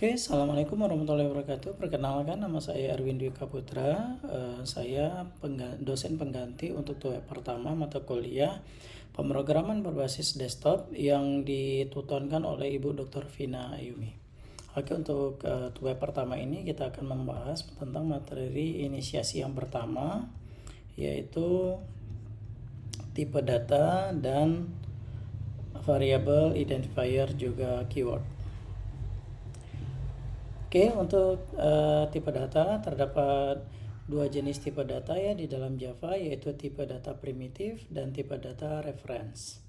Oke, Assalamualaikum warahmatullahi wabarakatuh. Perkenalkan, nama saya Erwin Dwi Kaputra. Saya dosen pengganti untuk tugas pertama mata kuliah pemrograman berbasis desktop yang ditutonkan oleh Ibu Dr. Vina Ayumi. Oke, untuk tugas pertama ini kita akan membahas tentang materi inisiasi yang pertama, yaitu tipe data dan variable identifier juga keyword. Oke, untuk tipe data terdapat dua jenis tipe data ya di dalam Java, yaitu tipe data primitif dan tipe data reference.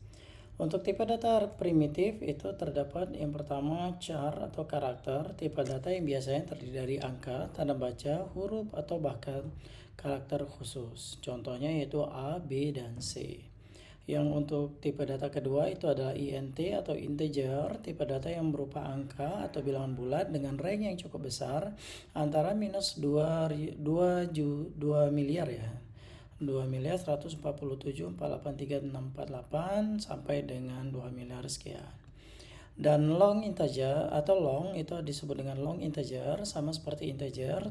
Untuk tipe data primitif itu terdapat yang pertama char atau karakter, tipe data yang biasanya terdiri dari angka, tanda baca, huruf atau bahkan karakter khusus. Contohnya yaitu A, B, dan C. Yang untuk tipe data kedua itu adalah int atau integer, tipe data yang berupa angka atau bilangan bulat dengan range yang cukup besar antara minus 2 miliar ya. 2 miliar 147.483.648 sampai dengan 2 miliar sekian. Dan long integer atau long itu disebut dengan long integer, sama seperti integer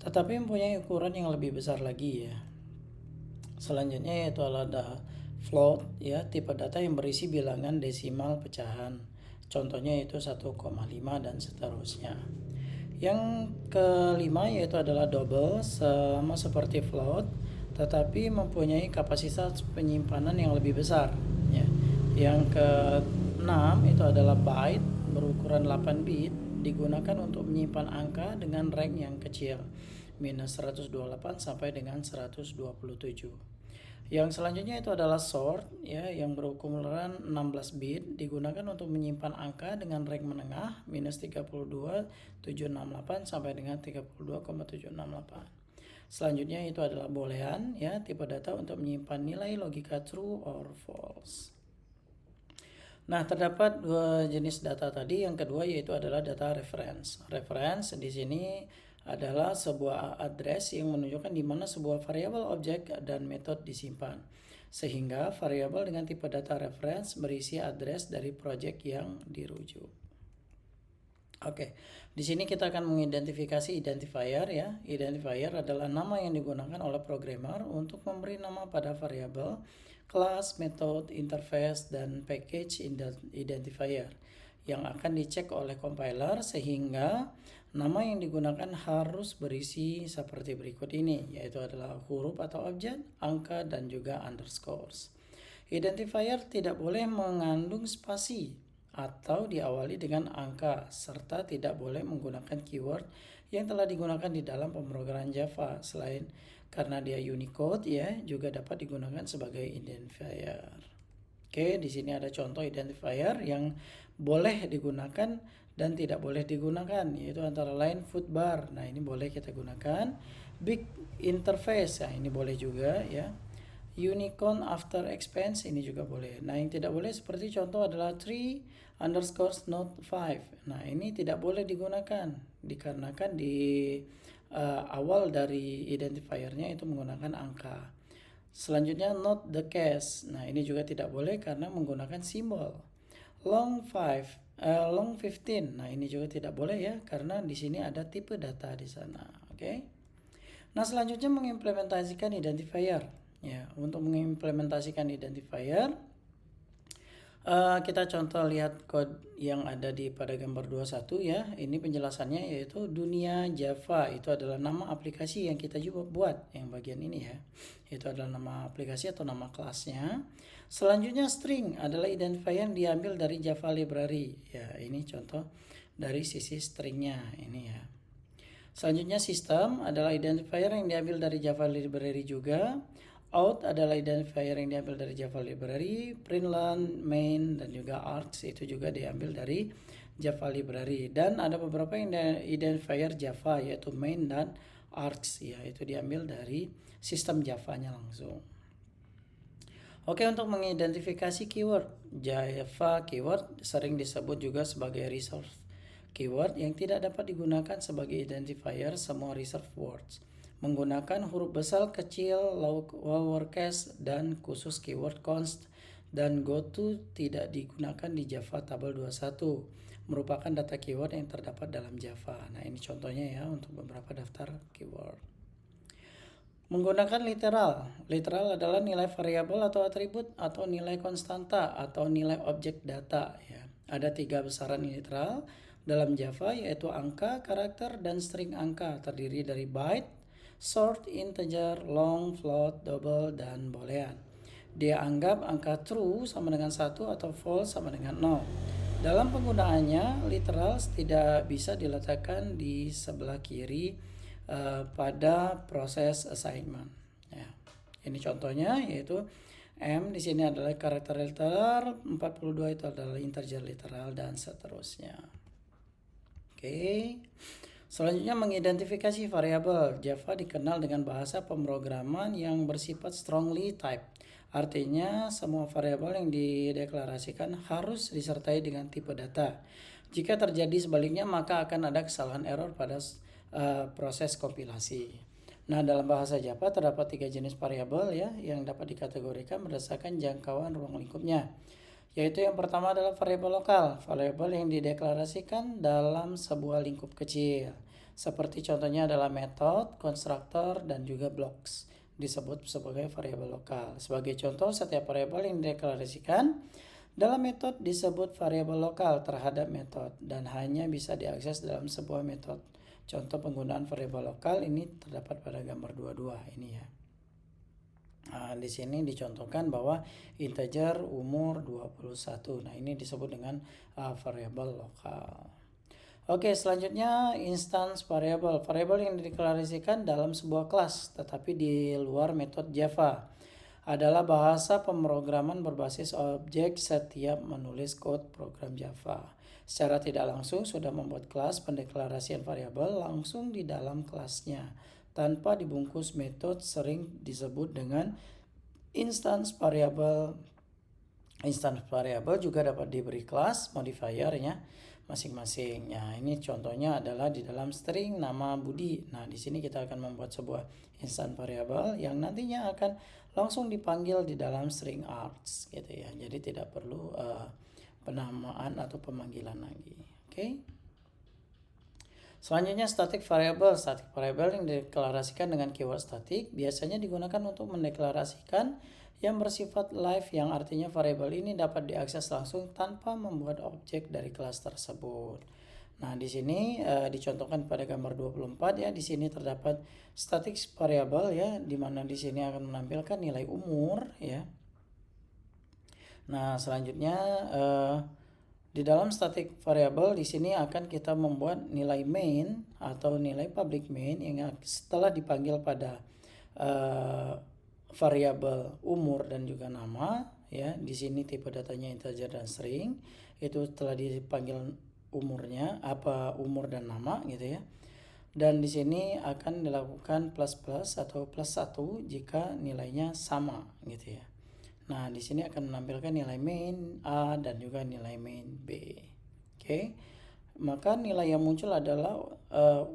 tetapi mempunyai ukuran yang lebih besar lagi ya. Selanjutnya yaitu ada float ya, tipe data yang berisi bilangan desimal pecahan. Contohnya itu 1,5 dan seterusnya. Yang kelima yaitu adalah double, sama seperti float tetapi mempunyai kapasitas penyimpanan yang lebih besar ya. Yang keenam itu adalah byte berukuran 8 bit, digunakan untuk menyimpan angka dengan range yang kecil, minus 128 sampai dengan 127. Yang selanjutnya itu adalah sort ya, yang berukuran 16 bit, digunakan untuk menyimpan angka dengan range menengah minus 32.768 sampai dengan 32,768. Selanjutnya itu adalah boolean ya, tipe data untuk menyimpan nilai logika true or false. Nah, terdapat dua jenis data tadi. Yang kedua yaitu adalah data reference. Reference di sini adalah sebuah address yang menunjukkan di mana sebuah variabel, objek, dan metode disimpan. Sehingga variabel dengan tipe data reference berisi address dari project yang dirujuk. Oke, di sini kita akan mengidentifikasi identifier ya. Identifier adalah nama yang digunakan oleh programmer untuk memberi nama pada variabel, kelas, metode, interface, dan package identifier yang akan dicek oleh compiler, sehingga nama yang digunakan harus berisi seperti berikut ini, yaitu adalah huruf atau objek, angka, dan juga underscores. Identifier tidak boleh mengandung spasi atau diawali dengan angka, serta tidak boleh menggunakan keyword yang telah digunakan di dalam pemrograman Java. Selain karena dia Unicode ya, juga dapat digunakan sebagai identifier. Oke, di sini ada contoh identifier yang boleh digunakan dan tidak boleh digunakan, yaitu antara lain foodbar. Nah, ini boleh kita gunakan. Big interface, nah ini boleh juga ya. Unicorn after expense ini juga boleh. Nah, yang tidak boleh seperti contoh adalah 3 underscores not 5. Nah, ini tidak boleh digunakan dikarenakan di awal dari identifiernya itu menggunakan angka. Selanjutnya not the case. Nah, ini juga tidak boleh karena menggunakan simbol. Long 15. Nah, ini juga tidak boleh ya karena di sini ada tipe data di sana. Oke. Nah, selanjutnya mengimplementasikan identifier. Ya, untuk mengimplementasikan identifier, kita contoh lihat kode yang ada pada gambar 21 ya. Ini penjelasannya yaitu dunia Java itu adalah nama aplikasi yang kita juga buat, yang bagian ini ya. Itu adalah nama aplikasi atau nama kelasnya. Selanjutnya string adalah identifier yang diambil dari Java library. Ya, ini contoh dari sisi stringnya ini ya. Selanjutnya system adalah identifier yang diambil dari Java library juga. Out adalah identifier yang diambil dari Java library. Println, main, dan juga args itu juga diambil dari Java library. Dan ada beberapa identifier Java yaitu main dan args ya, itu diambil dari sistem Java-nya langsung. Oke, untuk mengidentifikasi keyword, Java keyword sering disebut juga sebagai reserve keyword yang tidak dapat digunakan sebagai identifier semua reserve words. Menggunakan huruf besar, kecil, lowercase, dan khusus keyword const dan goto tidak digunakan di Java tabel 21. merupakan data keyword yang terdapat dalam Java. Nah, ini contohnya ya untuk beberapa daftar keyword. Menggunakan literal. Literal adalah nilai variabel atau atribut atau nilai konstanta atau nilai objek data ya. Ada 3 besaran literal dalam Java yaitu angka, karakter, dan string angka, terdiri dari byte, short, integer, long, float, double, dan boolean. Dia anggap angka true sama dengan 1 atau false sama dengan 0. Dalam penggunaannya, literal tidak bisa diletakkan di sebelah kiri pada proses assignment. Ya. Ini contohnya yaitu M di sini adalah karakter literal, 42 itu adalah integer literal, dan seterusnya. Oke. Selanjutnya mengidentifikasi variabel. Java dikenal dengan bahasa pemrograman yang bersifat strongly typed. Artinya semua variabel yang dideklarasikan harus disertai dengan tipe data. Jika terjadi sebaliknya maka akan ada kesalahan error pada proses kompilasi. Nah, dalam bahasa Java terdapat 3 jenis variabel ya yang dapat dikategorikan berdasarkan jangkauan ruang lingkupnya. Yaitu yang pertama adalah variabel lokal, variabel yang dideklarasikan dalam sebuah lingkup kecil. Seperti contohnya adalah method, konstruktor, dan juga blocks disebut sebagai variabel lokal. Sebagai contoh, setiap variabel yang dideklarasikan dalam metode disebut variabel lokal terhadap metode dan hanya bisa diakses dalam sebuah metode. Contoh penggunaan variabel lokal ini terdapat pada gambar 22 ini ya. Nah, di sini dicontohkan bahwa integer umur 21. Nah, ini disebut dengan variabel lokal. Oke, selanjutnya instance variable. Variabel yang dideklarasikan dalam sebuah kelas tetapi di luar metode Java adalah bahasa pemrograman berbasis objek setiap menulis kode program Java. Secara tidak langsung sudah membuat kelas pendeklarasian variabel langsung di dalam kelasnya tanpa dibungkus metode sering disebut dengan instance variable. Instance variable juga dapat diberi kelas modifiernya masing-masing. Nah, ini contohnya adalah di dalam string nama Budi. Nah, di sini kita akan membuat sebuah instance variable yang nantinya akan langsung dipanggil di dalam string args gitu ya. Jadi tidak perlu penamaan atau pemanggilan lagi. Oke. Selanjutnya static variable. Static variable yang dideklarasikan dengan keyword static biasanya digunakan untuk mendeklarasikan yang bersifat live, yang artinya variabel ini dapat diakses langsung tanpa membuat objek dari kelas tersebut. Nah, di sini dicontohkan pada gambar 24 ya. Di sini terdapat static variable ya, di mana di sini akan menampilkan nilai umur ya. Nah, selanjutnya di dalam static variable di sini akan kita membuat nilai main atau nilai public main yang setelah dipanggil pada variabel umur dan juga nama ya. Di sini tipe datanya integer dan string. Itu telah dipanggil umurnya umur dan nama gitu ya. Dan di sini akan dilakukan plus atau plus 1 jika nilainya sama gitu ya. Nah, di sini akan menampilkan nilai main A dan juga nilai main B. Oke. Maka nilai yang muncul adalah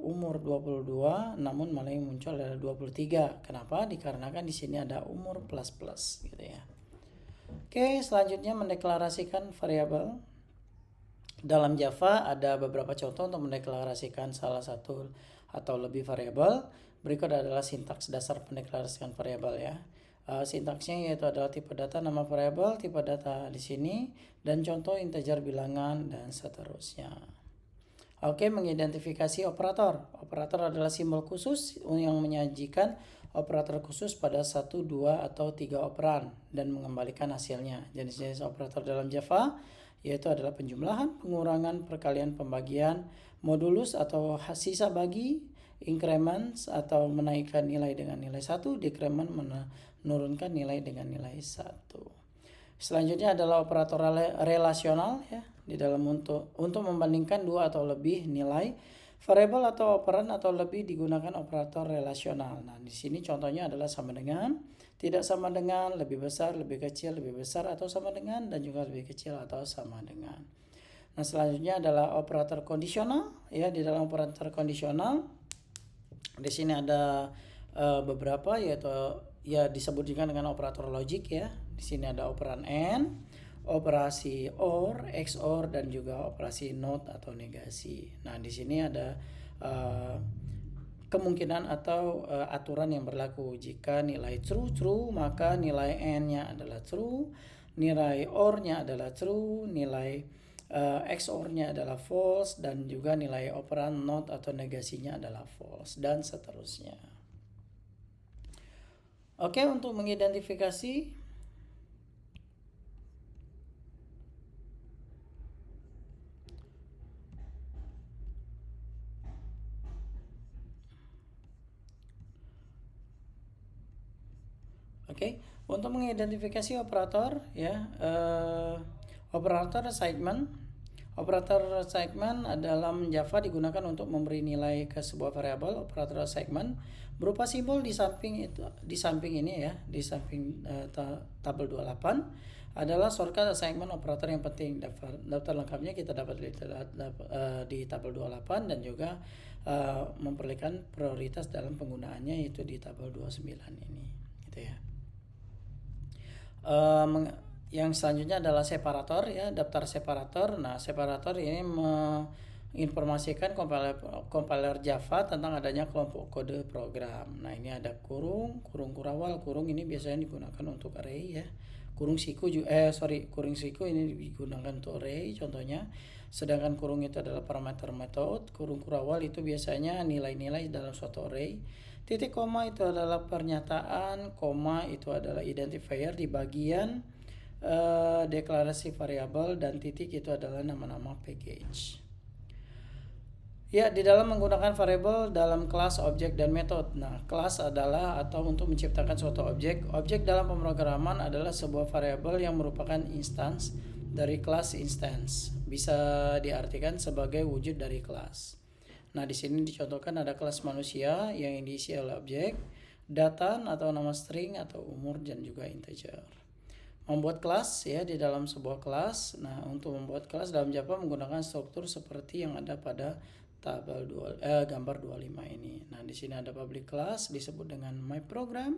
umur 22, namun malah yang muncul adalah 23. Kenapa? Dikarenakan di sini ada umur plus gitu ya. Oke, selanjutnya mendeklarasikan variabel. Dalam Java ada beberapa contoh untuk mendeklarasikan salah satu atau lebih variabel. Berikut adalah sintaks dasar mendeklarasikan variabel ya. Sintaksnya yaitu adalah tipe data nama variabel, tipe data di sini, dan contoh integer bilangan dan seterusnya. Oke, mengidentifikasi operator. Operator adalah simbol khusus yang menyajikan operator khusus pada 1, 2, atau 3 operan dan mengembalikan hasilnya. Jenis-jenis operator dalam Java yaitu adalah penjumlahan, pengurangan, perkalian, pembagian, modulus atau sisa bagi, increments atau menaikkan nilai dengan nilai 1, decrement menurunkan nilai dengan nilai 1. Selanjutnya adalah operator relasional ya. Di dalam untuk membandingkan 2 atau lebih nilai variabel atau operan atau lebih digunakan operator relasional. Nah, di sini contohnya adalah sama dengan, tidak sama dengan, lebih besar, lebih kecil, lebih besar atau sama dengan, dan juga lebih kecil atau sama dengan. Nah, selanjutnya adalah operator kondisional ya. Di dalam operator kondisional di sini ada beberapa yaitu ya disebut juga dengan operator logik ya. Di sini ada operan and, operasi OR, XOR, dan juga operasi NOT atau negasi. Nah, di sini ada kemungkinan atau aturan yang berlaku. Jika nilai true, maka nilai n-nya adalah true, nilai OR-nya adalah true, nilai XOR-nya adalah false, dan juga nilai operan NOT atau negasinya adalah false, dan seterusnya. Oke, untuk mengidentifikasi untuk mengidentifikasi operator ya, operator assignment. Operator assignment dalam Java digunakan untuk memberi nilai ke sebuah variabel. Operator assignment berupa simbol di samping ini ya, di samping tabel 28 adalah shortcut assignment operator yang penting. Daftar lengkapnya kita dapat di tabel 28 dan juga memperlihatkan prioritas dalam penggunaannya yaitu di tabel 29 ini gitu ya. Yang selanjutnya adalah separator ya, daftar separator. Nah, separator ini menginformasikan compiler Java tentang adanya kelompok kode program. Nah, ini ada kurung kurawal. Kurung ini biasanya digunakan untuk array ya. Kurung siku ini digunakan untuk array contohnya. Sedangkan kurung itu adalah parameter metode. Kurung kurawal itu biasanya nilai-nilai dalam suatu array. Titik koma itu adalah pernyataan, koma itu adalah identifier di bagian deklarasi variabel, dan titik itu adalah nama-nama package. Ya, di dalam menggunakan variabel dalam kelas, objek, dan metode. Nah, kelas adalah atau untuk menciptakan suatu objek. Objek dalam pemrograman adalah sebuah variabel yang merupakan instance dari kelas instance. Bisa diartikan sebagai wujud dari kelas. Nah, di sini dicontohkan ada kelas manusia yang diisi oleh objek, data atau nama string atau umur, dan juga integer. Membuat kelas ya di dalam sebuah kelas. Nah, untuk membuat kelas dalam Java menggunakan struktur seperti yang ada pada tabel gambar 25 ini. Nah, di sini ada public class disebut dengan myProgram.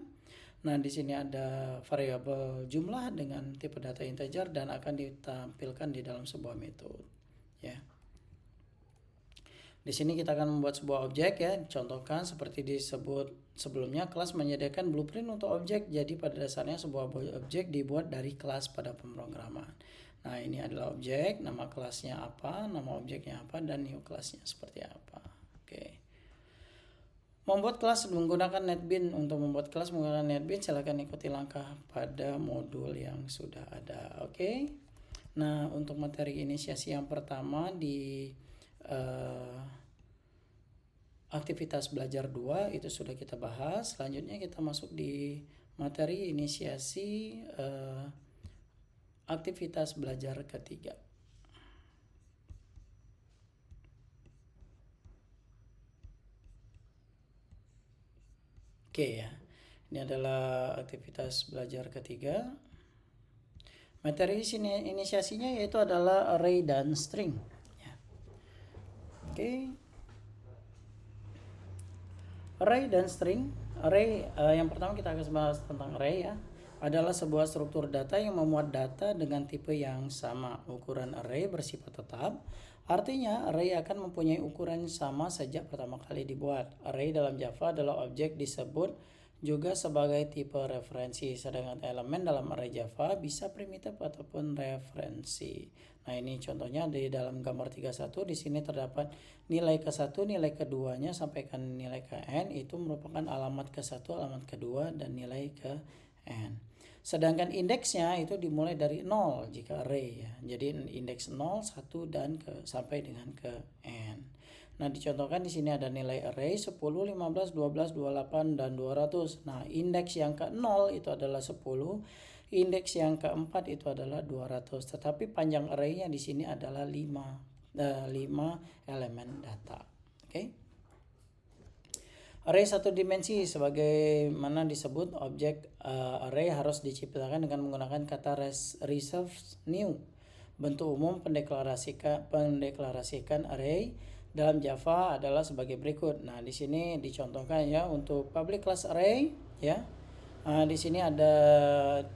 Nah, di sini ada variabel jumlah dengan tipe data integer dan akan ditampilkan di dalam sebuah metode ya. Di sini kita akan membuat sebuah objek ya, contohkan seperti disebut sebelumnya, kelas menyediakan blueprint untuk objek. Jadi pada dasarnya sebuah objek dibuat dari kelas pada pemrograman. Nah, ini adalah objek, nama kelasnya apa, nama objeknya apa, dan new kelasnya seperti apa. Oke. Membuat kelas menggunakan NetBeans. Untuk membuat kelas menggunakan NetBeans, silakan ikuti langkah pada modul yang sudah ada. Oke. Nah, untuk materi inisiasi yang pertama di aktivitas belajar 2 itu sudah kita bahas. Selanjutnya kita masuk di materi inisiasi aktivitas belajar ketiga. Oke ya, ini adalah aktivitas belajar ketiga. Materi inisiasinya yaitu adalah array dan string. Oke. Array dan string. Array yang pertama kita akan bahas tentang array ya. Adalah sebuah struktur data yang memuat data dengan tipe yang sama. Ukuran array bersifat tetap. Artinya array akan mempunyai ukuran sama sejak pertama kali dibuat. Array dalam Java adalah objek disebut juga sebagai tipe referensi. Sedangkan elemen dalam array Java bisa primitif ataupun referensi. Nah, ini contohnya di dalam gambar 31. Di sini terdapat nilai ke-1, nilai keduanya sampai ke nilai ke n. Itu merupakan alamat ke-1, alamat kedua, dan nilai ke n. Sedangkan indeksnya itu dimulai dari 0 jika array ya. Jadi indeks 0, 1, dan sampai dengan ke n. Nah, dicontohkan di sini ada nilai array 10, 15, 12, 28, dan 200. Nah, indeks yang ke-0 itu adalah 10. Indeks yang keempat itu adalah 200. Tetapi panjang array-nya di sini adalah 5 elemen data. Oke. Array satu dimensi sebagaimana disebut objek array harus diciptakan dengan menggunakan kata reserve new. Bentuk umum pendeklarasikan array dalam Java adalah sebagai berikut. Nah, di sini dicontohkan ya untuk public class array ya. Di sini ada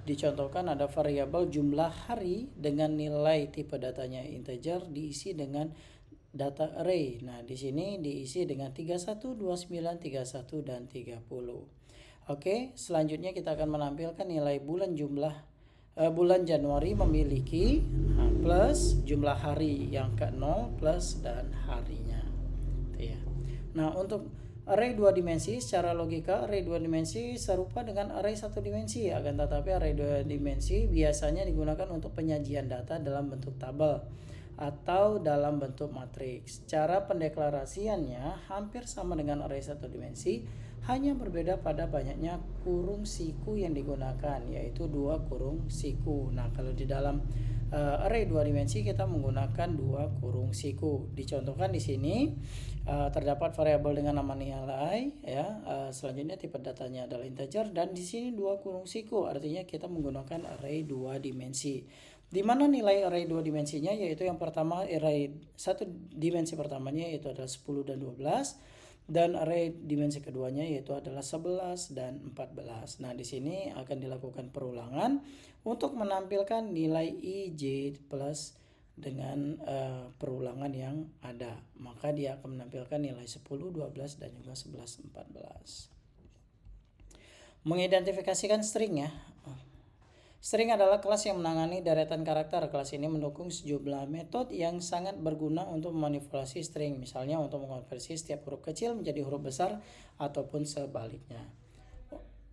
dicontohkan ada variabel jumlah hari dengan nilai tipe datanya integer diisi dengan data array. Nah, di sini diisi dengan 31, 29, 31 dan 30. Oke, selanjutnya kita akan menampilkan nilai bulan Januari memiliki plus jumlah hari yang ke-0 plus dan harinya. Itu ya. Nah, untuk array 2 dimensi secara logika array 2 dimensi serupa dengan array 1 dimensi, akan tetapi array 2 dimensi biasanya digunakan untuk penyajian data dalam bentuk tabel atau dalam bentuk matriks. Cara pendeklarasiannya hampir sama dengan array 1 dimensi, hanya berbeda pada banyaknya kurung siku yang digunakan, yaitu 2 kurung siku. Nah, kalau di dalam array 2 dimensi kita menggunakan 2 kurung siku. Dicontohkan di sini terdapat variabel dengan nama nilai ya. Selanjutnya tipe datanya adalah integer dan di sini 2 kurung siku, artinya kita menggunakan array 2 dimensi. Di mana nilai array 2 dimensinya, yaitu yang pertama array 1 dimensi pertamanya yaitu adalah 10 dan 12, dan array dimensi keduanya yaitu adalah 11 dan 14. Nah, di sini akan dilakukan perulangan untuk menampilkan nilai IJ plus dengan perulangan yang ada. Maka dia akan menampilkan nilai 10, 12 dan juga 11, 14. Mengidentifikasikan string ya. String adalah kelas yang menangani deretan karakter. Kelas ini mendukung sejumlah metode yang sangat berguna untuk memanipulasi string, misalnya untuk mengonversi setiap huruf kecil menjadi huruf besar ataupun sebaliknya.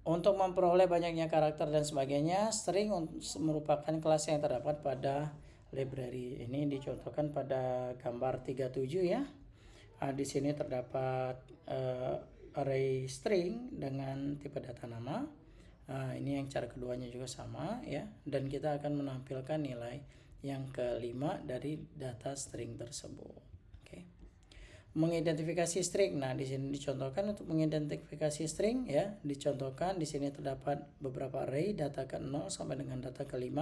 Untuk memperoleh banyaknya karakter dan sebagainya, string merupakan kelas yang terdapat pada library. Ini dicontohkan pada gambar 37 ya. Di sini terdapat array string dengan tipe data nama. Ini yang cara keduanya juga sama ya, dan kita akan menampilkan nilai yang kelima dari data string tersebut. Oke. Mengidentifikasi string. Nah, di sini dicontohkan untuk mengidentifikasi string ya, dicontohkan di sini terdapat beberapa array data ke-0 sampai dengan data ke-5.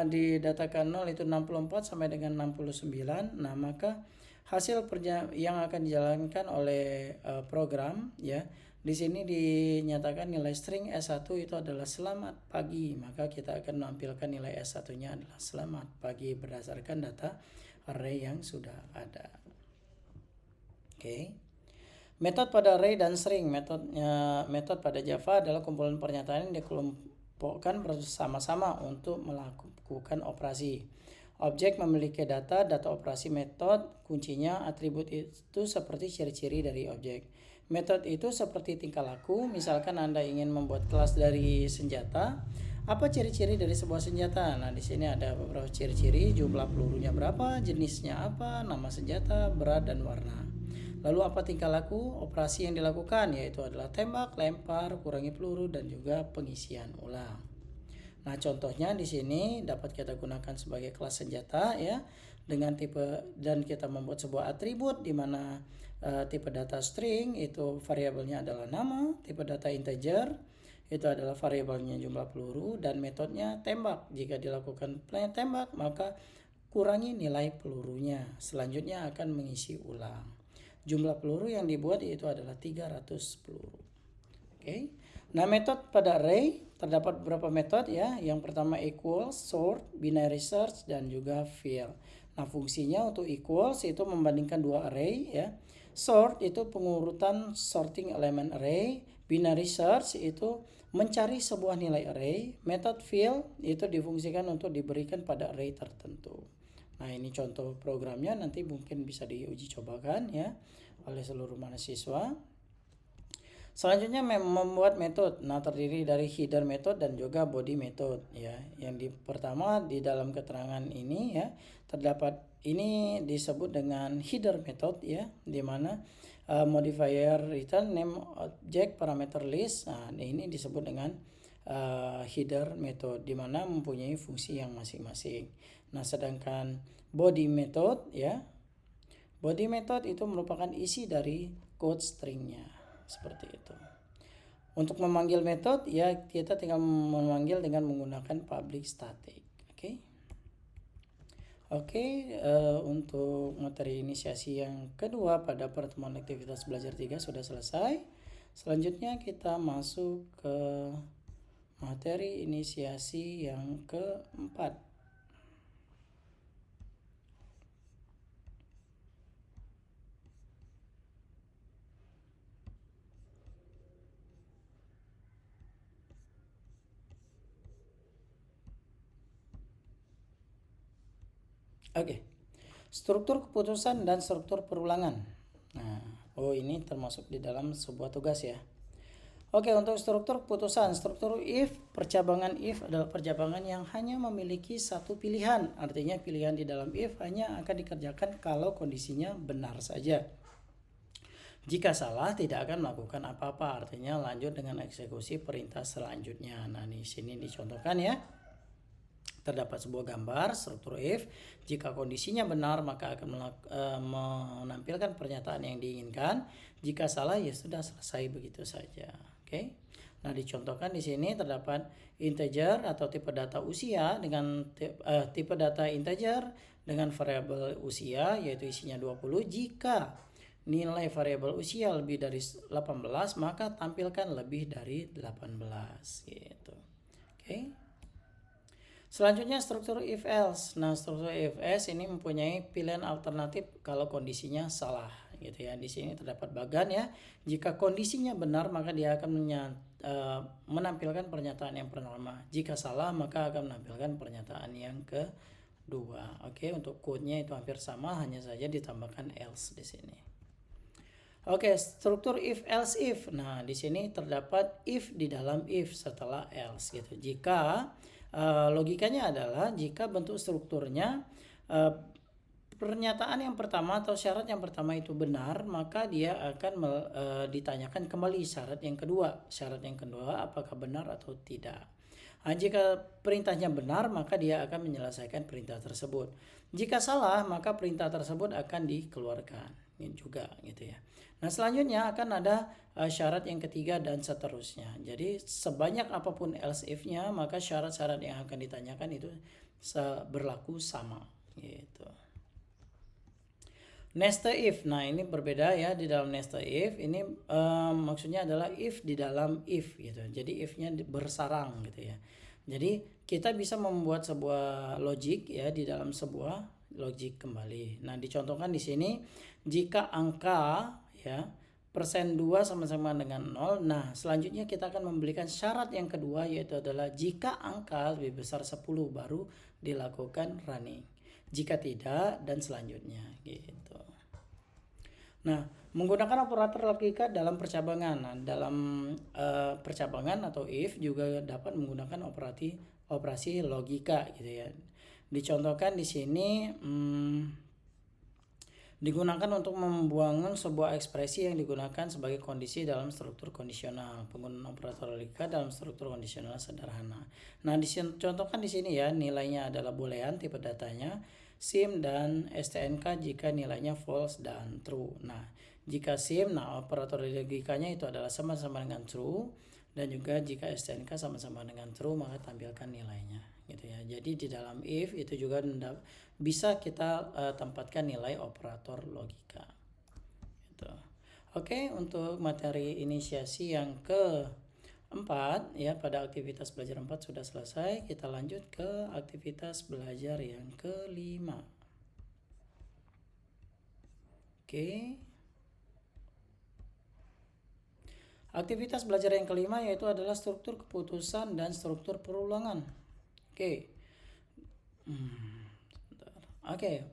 Di data ke-0 itu 64 sampai dengan 69. Nah, maka hasil yang akan dijalankan oleh program ya, di sini dinyatakan nilai string S1 itu adalah selamat pagi, maka kita akan menampilkan nilai S1-nya adalah selamat pagi berdasarkan data array yang sudah ada. Oke. Metode pada array dan string. Metode pada Java adalah kumpulan pernyataan yang dikelompokkan bersama-sama untuk melakukan operasi. Objek memiliki data operasi metode, kuncinya atribut itu seperti ciri-ciri dari objek. Metode itu seperti tingkah laku, misalkan Anda ingin membuat kelas dari senjata, apa ciri-ciri dari sebuah senjata? Nah, di sini ada beberapa ciri-ciri, jumlah pelurunya berapa, jenisnya apa, nama senjata, berat dan warna. Lalu apa tingkah laku operasi yang dilakukan, yaitu adalah tembak, lempar, kurangi peluru dan juga pengisian ulang. Nah, contohnya di sini dapat kita gunakan sebagai kelas senjata ya, dengan tipe, dan kita membuat sebuah atribut di mana tipe data string itu variabelnya adalah nama, tipe data integer itu adalah variabelnya jumlah peluru, dan metodenya tembak. Jika dilakukan tembak maka kurangi nilai pelurunya. Selanjutnya akan mengisi ulang. Jumlah peluru yang dibuat itu adalah 300 peluru. Oke. Nah, metode pada array terdapat beberapa metode ya. Yang pertama equals, sort, binary search dan juga fill. Nah, fungsinya untuk equals itu membandingkan dua array ya. Sort itu pengurutan sorting elemen array. Binary search itu mencari sebuah nilai array. Metode fill itu difungsikan untuk diberikan pada array tertentu. Nah, ini contoh programnya, nanti mungkin bisa diuji cobakan ya oleh seluruh mahasiswa. Selanjutnya membuat metode. Nah, terdiri dari header method dan juga body method ya. Yang pertama di dalam keterangan ini ya, terdapat ini disebut dengan header method ya, di mana modifier return name object parameter list. Nah, ini disebut dengan header method, di mana mempunyai fungsi yang masing-masing. Nah, sedangkan body method ya, body method itu merupakan isi dari code stringnya. Seperti itu. Untuk memanggil metode ya, kita tinggal memanggil dengan menggunakan public static. Oke, untuk materi inisiasi yang kedua pada pertemuan aktivitas belajar 3 sudah selesai. Selanjutnya kita masuk ke materi inisiasi yang keempat. Oke, struktur keputusan dan struktur perulangan. Nah, ini termasuk di dalam sebuah tugas ya. Oke, untuk struktur keputusan, struktur if, percabangan if adalah percabangan yang hanya memiliki satu pilihan. Artinya pilihan di dalam if hanya akan dikerjakan kalau kondisinya benar saja. Jika salah, tidak akan melakukan apa-apa. Artinya lanjut dengan eksekusi perintah selanjutnya. Nah, di sini dicontohkan ya. Terdapat sebuah gambar struktur if. Jika kondisinya benar, maka akan menampilkan pernyataan yang diinginkan. Jika salah, ya sudah selesai begitu saja. Oke. Nah, dicontohkan di sini terdapat integer atau tipe data usia dengan tipe data integer dengan variabel usia yaitu isinya 20. Jika nilai variabel usia lebih dari 18, maka tampilkan lebih dari 18 gitu. Oke. Selanjutnya struktur if else. Nah, struktur if else ini mempunyai pilihan alternatif kalau kondisinya salah gitu ya. Di sini terdapat bagan ya. Jika kondisinya benar, maka dia akan menampilkan pernyataan yang pertama. Jika salah, maka akan menampilkan pernyataan yang kedua. Oke, untuk code-nya itu hampir sama, hanya saja ditambahkan else di sini. Oke, struktur if else if. Nah, di sini terdapat if di dalam if setelah else gitu. Jika logikanya adalah jika bentuk strukturnya pernyataan yang pertama atau syarat yang pertama itu benar, maka dia akan ditanyakan kembali syarat yang kedua. Syarat yang kedua apakah benar atau tidak. Nah, jika perintahnya benar, maka dia akan menyelesaikan perintah tersebut. Jika salah, maka perintah tersebut akan dikeluarkan juga gitu ya. Nah, selanjutnya akan ada syarat yang ketiga dan seterusnya. Jadi sebanyak apapun else if-nya, maka syarat-syarat yang akan ditanyakan itu berlaku sama gitu. Nested if. Nah, ini berbeda ya di dalam nested if. Ini maksudnya adalah if di dalam if gitu. Jadi if-nya bersarang gitu ya. Jadi kita bisa membuat sebuah logic ya di dalam sebuah logic kembali. Nah, dicontohkan di sini jika angka ya persen 2 sama-sama dengan 0. Nah, selanjutnya kita akan memberikan syarat yang kedua yaitu adalah jika angka lebih besar 10 baru dilakukan running. Jika tidak dan selanjutnya gitu. Nah, menggunakan operator logika dalam percabangan. Nah, dalam percabangan atau if juga dapat menggunakan operasi logika gitu ya. Dicontohkan di sini digunakan untuk membangun sebuah ekspresi yang digunakan sebagai kondisi dalam struktur kondisional. Penggunaan operator logika dalam struktur kondisional sederhana. Nah, dicontohkan di sini ya, nilainya adalah boolean tipe datanya, sim dan stnk jika nilainya false dan true. Nah, jika sim, nah operator logikanya itu adalah sama-sama dengan true, dan juga jika stnk sama-sama dengan true, maka tampilkan nilainya gitu ya. Jadi di dalam if itu juga bisa kita tempatkan nilai operator logika gitu. Oke, untuk materi inisiasi yang keempat ya, pada aktivitas belajar 4 sudah selesai. Kita lanjut ke aktivitas belajar yang kelima. Oke. Aktivitas belajar yang kelima yaitu adalah struktur keputusan dan struktur perulangan. Oke. Oke.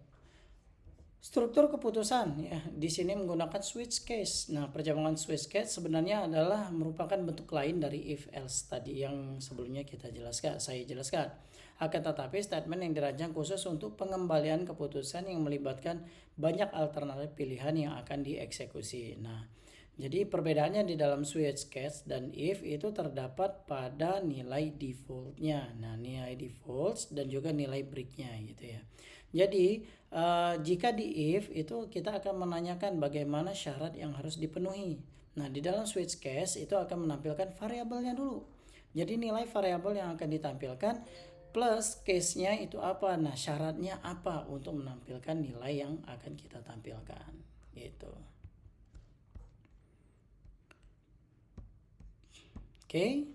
Struktur keputusan ya, di sini menggunakan switch case. Nah, percabangan switch case sebenarnya adalah merupakan bentuk lain dari if else tadi yang sebelumnya saya jelaskan. Akan tetapi statement yang dirancang khusus untuk pengembalian keputusan yang melibatkan banyak alternatif pilihan yang akan dieksekusi. Nah, jadi perbedaannya di dalam switch case dan if itu terdapat pada nilai defaultnya. Nah, nilai default dan juga nilai breaknya gitu ya. Jadi jika di if itu kita akan menanyakan bagaimana syarat yang harus dipenuhi. Nah, di dalam switch case itu akan menampilkan variabelnya dulu. Jadi nilai variabel yang akan ditampilkan plus case-nya itu apa. Nah, syaratnya apa untuk menampilkan nilai yang akan kita tampilkan gitu. Oke.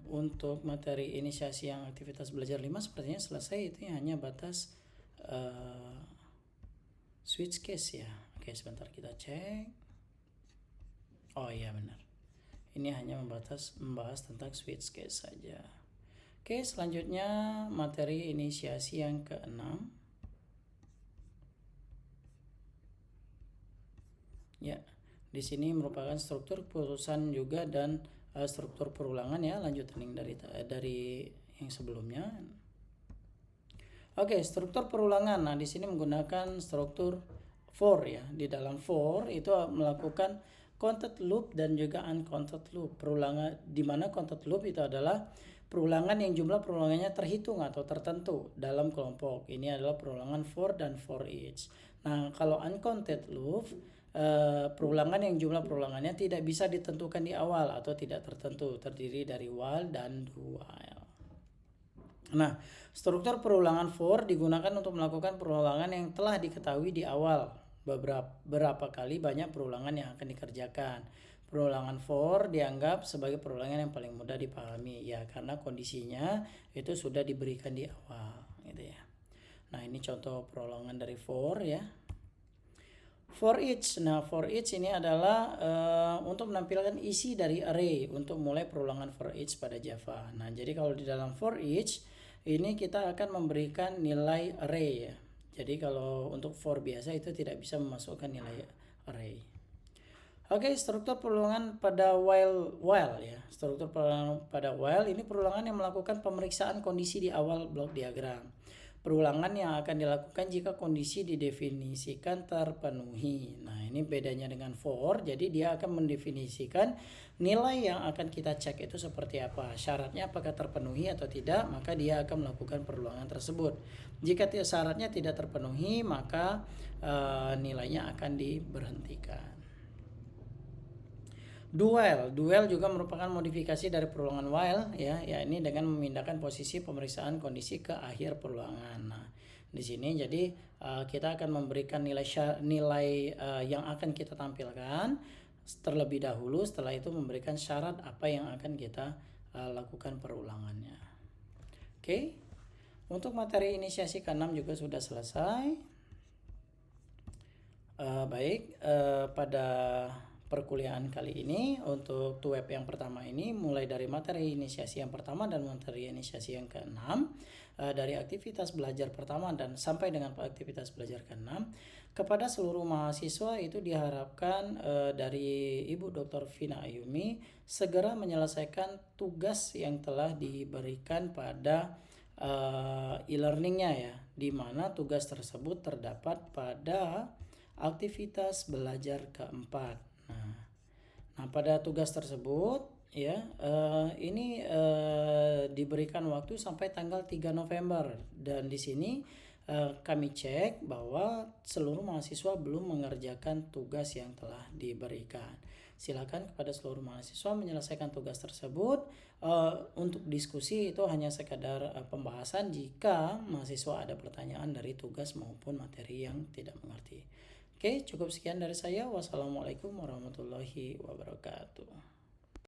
Untuk materi inisiasi yang aktivitas belajar 5 sepertinya selesai. Itu hanya batas switch case ya. Oke, sebentar kita cek. Oh iya benar. Ini hanya membahas tentang switch case saja. Oke, selanjutnya materi inisiasi yang ke-6. Ya, di sini merupakan struktur keputusan juga dan struktur perulangan ya, lanjutan dari yang sebelumnya. Oke, struktur perulangan. Nah, di sini menggunakan struktur for ya. Di dalam for itu melakukan counted loop dan juga uncounted loop. Perulangan di mana counted loop itu adalah perulangan yang jumlah perulangannya terhitung atau tertentu dalam kelompok. Ini adalah perulangan for dan for each. Nah, kalau uncounted loop perulangan yang jumlah perulangannya tidak bisa ditentukan di awal atau tidak tertentu, terdiri dari while dan do while. Nah, struktur perulangan for digunakan untuk melakukan perulangan yang telah diketahui di awal. Berapa kali banyak perulangan yang akan dikerjakan. Perulangan for dianggap sebagai perulangan yang paling mudah dipahami ya, karena kondisinya itu sudah diberikan di awal gitu ya. Nah, ini contoh perulangan dari for ya. For each. Nah, for each ini adalah untuk menampilkan isi dari array untuk mulai perulangan for each pada Java. Nah, jadi kalau di dalam for each ini kita akan memberikan nilai array ya. Jadi kalau untuk for biasa itu tidak bisa memasukkan nilai array. Oke, struktur perulangan pada while ya. Struktur perulangan pada while ini perulangan yang melakukan pemeriksaan kondisi di awal blok diagram. Perulangan yang akan dilakukan jika kondisi didefinisikan terpenuhi. Nah, ini bedanya dengan for. Jadi dia akan mendefinisikan nilai yang akan kita cek itu seperti apa. Syaratnya apakah terpenuhi atau tidak, maka dia akan melakukan perulangan tersebut. Jika syaratnya tidak terpenuhi, maka nilainya akan diberhentikan. Dual juga merupakan modifikasi dari perulangan while ya, ini dengan memindahkan posisi pemeriksaan kondisi ke akhir perulangan. Nah, di sini jadi kita akan memberikan nilai yang akan kita tampilkan terlebih dahulu, setelah itu memberikan syarat apa yang akan kita lakukan perulangannya. Oke. Untuk materi inisiasi ke-6 juga sudah selesai. Pada perkuliahan kali ini untuk web yang pertama ini mulai dari materi inisiasi yang pertama dan materi inisiasi yang ke-6 dari aktivitas belajar pertama dan sampai dengan aktivitas belajar ke-6 kepada seluruh mahasiswa itu diharapkan dari Ibu Dr. Vina Ayumi segera menyelesaikan tugas yang telah diberikan pada e-learningnya ya, di mana tugas tersebut terdapat pada aktivitas belajar keempat. Nah, pada tugas tersebut ya ini diberikan waktu sampai tanggal 3 November dan di sini kami cek bahwa seluruh mahasiswa belum mengerjakan tugas yang telah diberikan. Silakan kepada seluruh mahasiswa menyelesaikan tugas tersebut. Untuk diskusi itu hanya sekadar pembahasan jika mahasiswa ada pertanyaan dari tugas maupun materi yang tidak mengerti. Oke, cukup sekian dari saya. Wassalamualaikum warahmatullahi wabarakatuh.